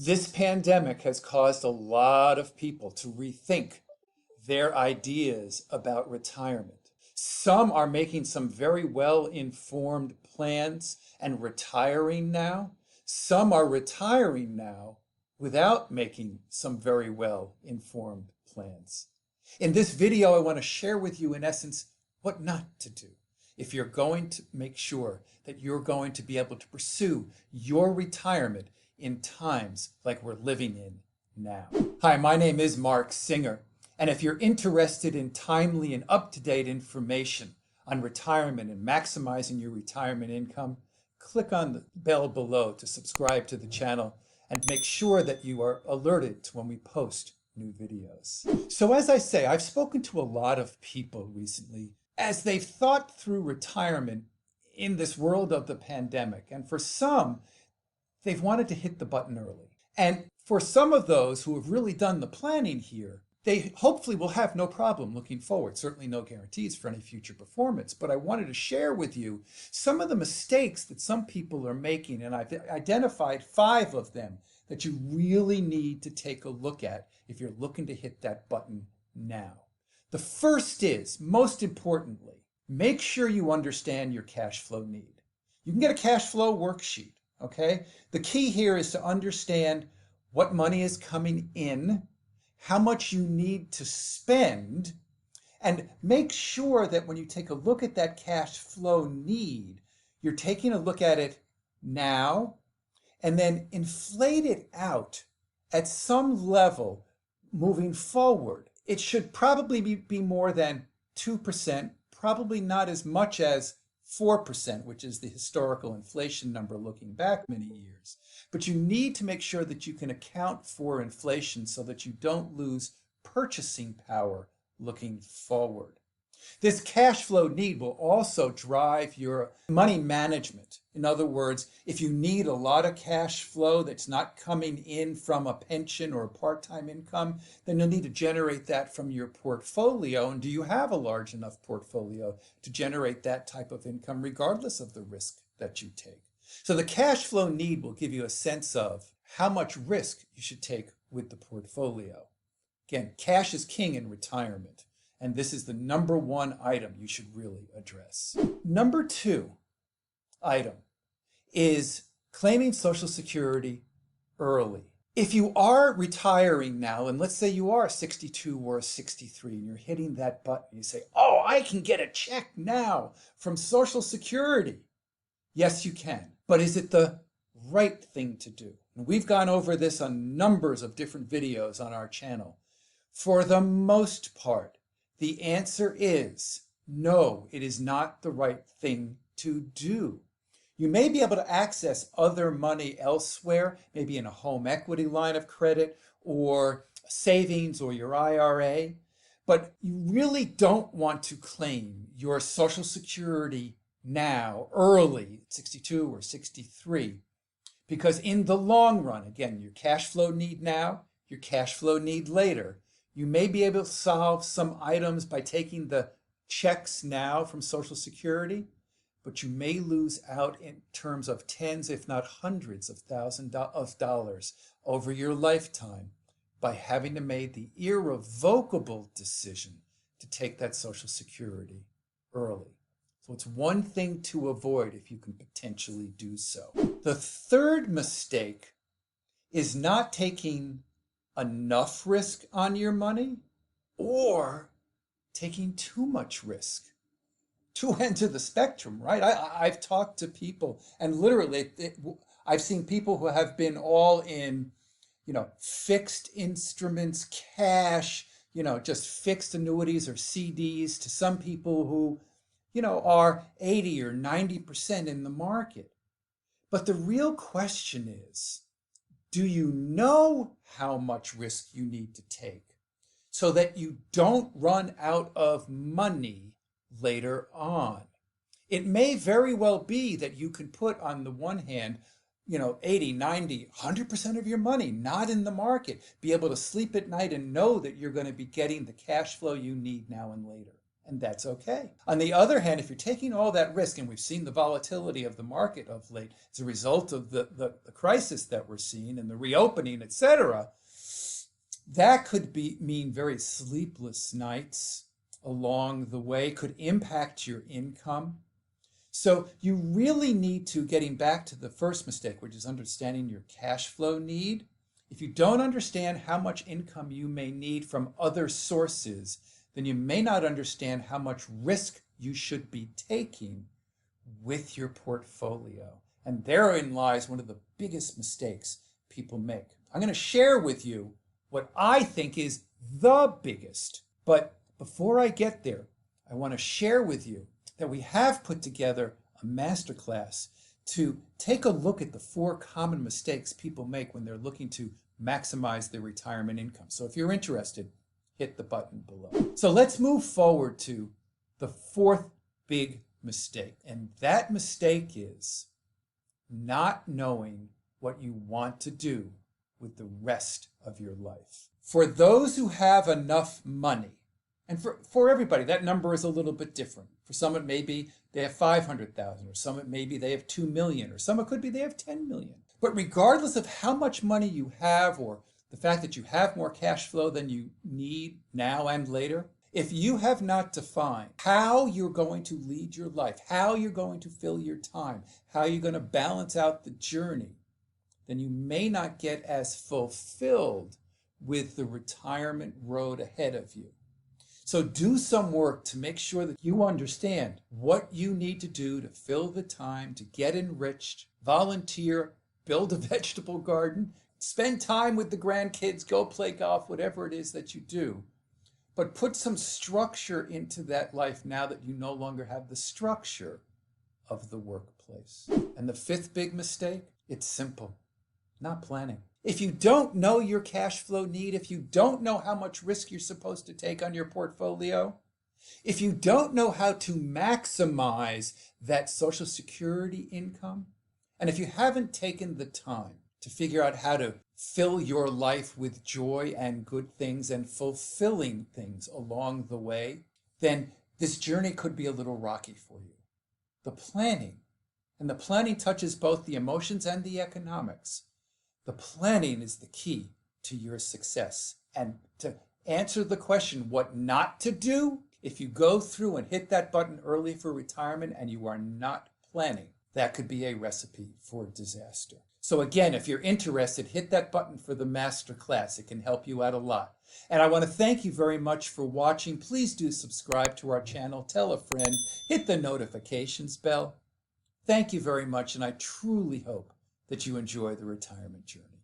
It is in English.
This pandemic has caused a lot of people to rethink their ideas about retirement. Some are making some very well-informed plans and retiring now. Some are retiring now without making some very well-informed plans. In this video, I want to share with you, in essence, what not to do if you're going to make sure that you're going to be able to pursue your retirement in times like we're living in now. Hi, my name is Mark Singer, and if you're interested in timely and up-to-date information on retirement and maximizing your retirement income, click on the bell below to subscribe to the channel and make sure that you are alerted to when we post new videos. So as I say, I've spoken to a lot of people recently as they've thought through retirement in this world of the pandemic. And for some, they've wanted to hit the button early. And for some of those who have really done the planning here, they hopefully will have no problem looking forward. Certainly no guarantees for any future performance, but I wanted to share with you some of the mistakes that some people are making, and I've identified 5 of them that you really need to take a look at if you're looking to hit that button now. The first is, most importantly, make sure you understand your cash flow need. You can get a cash flow worksheet, okay? The key here is to understand what money is coming in, how much you need to spend, and make sure that when you take a look at that cash flow need, you're taking a look at it now and then inflate it out at some level moving forward. It should probably be more than 2%, probably not as much as 4%, which is the historical inflation number looking back many years. But you need to make sure that you can account for inflation so that you don't lose purchasing power looking forward. This cash flow need will also drive your money management. In other words, if you need a lot of cash flow that's not coming in from a pension or a part-time income, then you'll need to generate that from your portfolio. And do you have a large enough portfolio to generate that type of income regardless of the risk that you take? So the cash flow need will give you a sense of how much risk you should take with the portfolio. Again, cash is king in retirement. And this is the number 1 item you should really address. Number 2 item is claiming Social Security early. If you are retiring now, and let's say you are 62 or 63, and you're hitting that button, you say, oh, I can get a check now from Social Security. Yes, you can. But is it the right thing to do? And we've gone over this on numbers of different videos on our channel. For the most part, the answer is no, it is not the right thing to do. You may be able to access other money elsewhere, maybe in a home equity line of credit or savings or your IRA, but you really don't want to claim your Social Security now, early, 62 or 63, because in the long run, again, your cash flow need now, your cash flow need later, you may be able to solve some items by taking the checks now from Social Security, but you may lose out in terms of tens, if not hundreds of thousands of dollars over your lifetime by having to make the irrevocable decision to take that Social Security early. So it's one thing to avoid if you can potentially do so. The third mistake is not taking enough risk on your money or taking too much risk. 2 ends of the spectrum, right? I've talked to people, and literally I've seen people who have been all in, fixed instruments, cash, just fixed annuities or CDs, to some people who, are 80 or 90% in the market. But the real question is, do you know how much risk you need to take so that you don't run out of money later on? It may very well be that you can put, on the one hand, 80, 90, 100% of your money not in the market, be able to sleep at night and know that you're going to be getting the cash flow you need now and later. And that's okay. On the other hand, if you're taking all that risk, and we've seen the volatility of the market of late as a result of the crisis that we're seeing and the reopening, etc., that could mean very sleepless nights along the way, could impact your income. So you really need to, getting back to the first mistake, which is understanding your cash flow need. If you don't understand how much income you may need from other sources, then you may not understand how much risk you should be taking with your portfolio. And therein lies one of the biggest mistakes people make. I'm going to share with you what I think is the biggest. But before I get there, I want to share with you that we have put together a masterclass to take a look at the 4 common mistakes people make when they're looking to maximize their retirement income. So if you're interested, hit the button below. So let's move forward to the 4th big mistake. And that mistake is not knowing what you want to do with the rest of your life. For those who have enough money, and for everybody, that number is a little bit different. For some, it may be they have 500,000, or some it may be they have 2 million, or some it could be they have 10 million. But regardless of how much money you have, or the fact that you have more cash flow than you need now and later, if you have not defined how you're going to lead your life, how you're going to fill your time, how you're going to balance out the journey, then you may not get as fulfilled with the retirement road ahead of you. So do some work to make sure that you understand what you need to do to fill the time, to get enriched, volunteer, build a vegetable garden, spend time with the grandkids, go play golf, whatever it is that you do. But put some structure into that life now that you no longer have the structure of the workplace. And the 5th big mistake, it's simple, not planning. If you don't know your cash flow need, if you don't know how much risk you're supposed to take on your portfolio, if you don't know how to maximize that Social Security income, and if you haven't taken the time to figure out how to fill your life with joy and good things and fulfilling things along the way, then this journey could be a little rocky for you. The planning touches both the emotions and the economics. The planning is the key to your success. And to answer the question, what not to do, if you go through and hit that button early for retirement and you are not planning, that could be a recipe for disaster. So again, if you're interested, hit that button for the masterclass. It can help you out a lot. And I want to thank you very much for watching. Please do subscribe to our channel, tell a friend, hit the notifications bell. Thank you very much, and I truly hope that you enjoy the retirement journey.